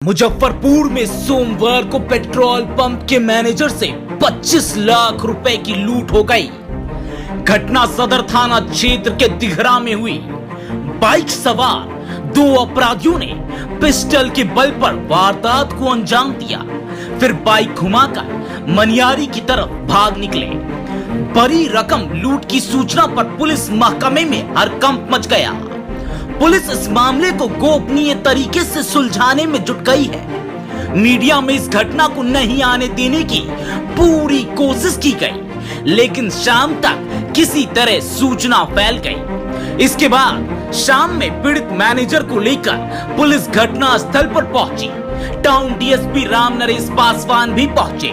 मुजफ्फरपुर में सोमवार को पेट्रोल पंप के मैनेजर से 25 लाख रुपए की लूट हो गई। घटना सदर थाना क्षेत्र के दिघरा में हुई। बाइक सवार दो अपराधियों ने पिस्टल के बल पर वारदात को अंजाम दिया, फिर बाइक घुमाकर मनियारी की तरफ भाग निकले। बड़ी रकम लूट की सूचना पर पुलिस महकमे में हड़कंप मच गया। पुलिस इस मामले को गोपनीय तरीके से सुलझाने में जुट गई है। मीडिया में इस घटना को नहीं आने देने की पूरी कोशिश की गई, लेकिन शाम तक किसी तरह सूचना फैल गई। इसके बाद शाम में पीड़ित मैनेजर को लेकर पुलिस घटना स्थल पर पहुंची। टाउन डीएसपी राम नरेश पासवान भी पहुंचे।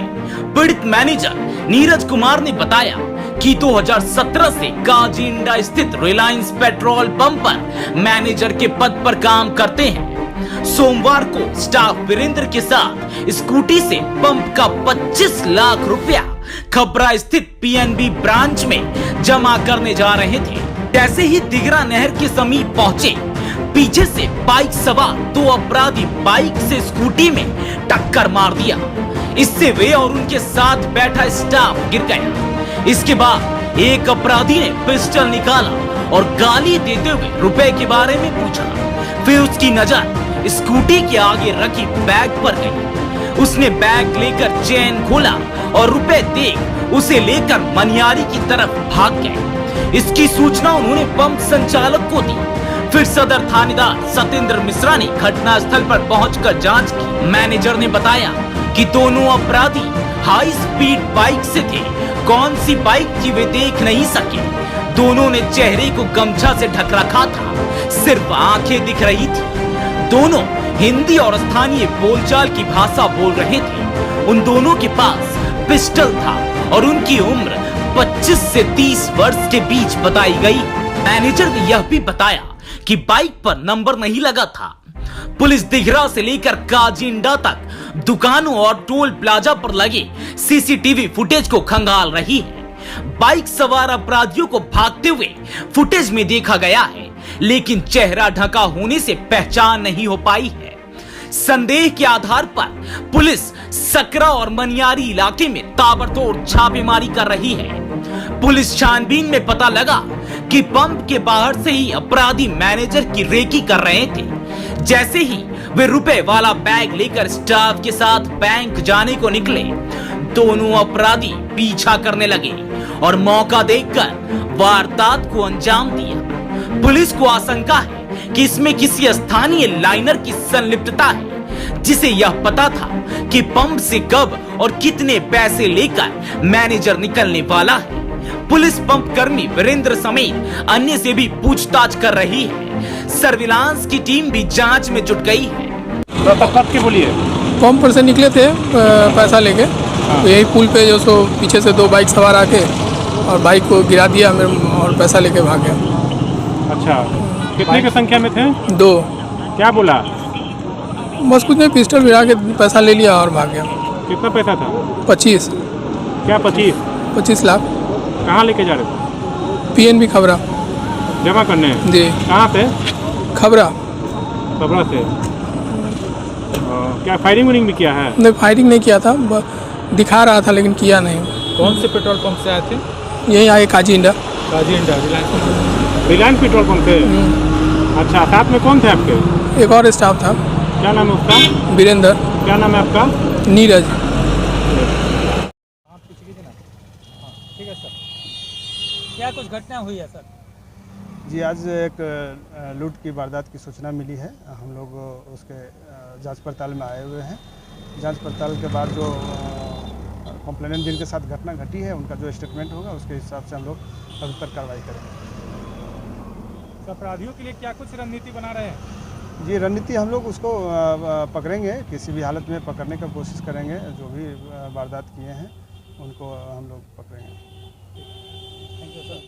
पीड़ित मैनेजर नीरज कुमार ने बताया कि 2017 से काजींडा स्थित रिलायंस पेट्रोल पंप पर मैनेजर के पद पर काम करते हैं। सोमवार को स्टाफ वीरेंद्र के साथ स्कूटी से पंप का 25 लाख रुपया खपरा स्थित पीएनबी ब्रांच में जमा करने जा रहे थे। जैसे ही दिघरा नहर के समीप पहुंचे, पीछे से बाइक सवार दो अपराधी बाइक से स्कूटी में टक्कर मार दिया। इससे वे और उनके साथ बैठा स्टाफ गिर गया। इसके बाद एक अपराधी ने पिस्टल निकाला और गाली देते हुए रुपए के बारे में पूछा। फिर उसकी नजर स्कूटी के आगे रखी बैग पर गई। उसने बैग लेकर चेन खोला और रुपए देख उसे लेकर मनियारी की तरफ भाग गए। इसकी सूचना उन्होंने पंप संचालक को दी। फिर सदर थानेदार सतेंद्र मिश्रा ने घटनास्थल पर पहुंचकर जांच की। मैनेजर ने बताया कि दोनों अपराधी हाई स्पीड बाइक से थे। कौन सी बाइक थी वे देख नहीं सके। दोनों ने चेहरे को गमछा से ढक रखा था, सिर्फ आंखें दिख रही थी। दोनों हिंदी और स्थानीय बोलचाल की भाषा बोल रहे थे। उन दोनों के पास पिस्टल था और उनकी उम्र 25 से 30 वर्ष के बीच बताई गई। मैनेजर ने यह भी बताया कि बाइक पर नंबर नहीं लगा था। पुलिस दिघरा से लेकर काजींडा तक दुकानों और टोल प्लाजा पर लगे सीसीटीवी फुटेज को खंगाल रही है। बाइक सवार अपराधियों को भागते हुए फुटेज में देखा गया है, लेकिन चेहरा ढका होने से पहचान नहीं हो पाई है। संदेह के आधार पर पुलिस सकरा और मनियारी इलाके में ताबड़तोड़ छापेमारी कर रही है। पुलिस छानबीन में पता लगा कि पंप के बाहर से ही अपराधी मैनेजर की रेकी कर रहे थे। जैसे ही वे रुपए वाला बैग लेकर स्टाफ के साथ बैंक जाने को निकले, दोनों अपराधी पीछा करने लगे और मौका देखकर वारदात को अंजाम दिया। पुलिस को आशंका है कि इसमें किसी स्थानीय लाइनर की संलिप्तता है, जिसे यह पता था कि पंप से कब और कितने पैसे लेकर मैनेजर निकलने वाला है। पुलिस पंप कर्मी वीरेंद्र समेत अन्य से भी पूछताछ कर रही है। सर्विलांस की टीम भी जांच में जुट गई है। कब के बोलिए पंप पर से निकले थे पैसा लेके। हाँ। तो यही पुल पे जो सो पीछे से दो बाइक सवार आके और बाइक को गिरा दिया और पैसा लेके भाग गया। अच्छा, कितने की संख्या में थे? दो। क्या बोला? बस कुछ नहीं, पिस्टल गिरा के पैसा ले लिया और भाग गया। कितना पैसा था? 25। क्या 25 लाख। कहाँ लेके जा रहे थे? पीएनबी खबरा जमा करने? जी। कहाँ पे? खबरा से। क्या फायरिंग भी किया है? नहीं, फायरिंग नहीं किया था, दिखा रहा था लेकिन किया नहीं। कौन से पेट्रोल पंप से आए थे? यही आए काजींडा। रिलायंस पेट्रोल पंप से। अच्छा, साथ में कौन थे आपके? एक और स्टाफ था। क्या नाम है उसका? वीरेंद्र। क्या नाम है आपका? नीरज। ठीक है सर, क्या कुछ घटना हुई है सर? जी, आज एक लूट की वारदात की सूचना मिली है। हम लोग उसके जांच पड़ताल में आए हुए हैं। जांच पड़ताल के बाद जो कंप्लेनेंट जिनके साथ घटना घटी है उनका जो स्टेटमेंट होगा उसके हिसाब से हम लोग अभी कार्रवाई करेंगे। तो अपराधियों के लिए क्या कुछ रणनीति बना रहे हैं? जी, रणनीति हम लोग उसको पकड़ेंगे, किसी भी हालत में पकड़ने का कोशिश करेंगे। जो भी वारदात किए हैं उनको हम लोग पकड़ेंगे। Thank you sir.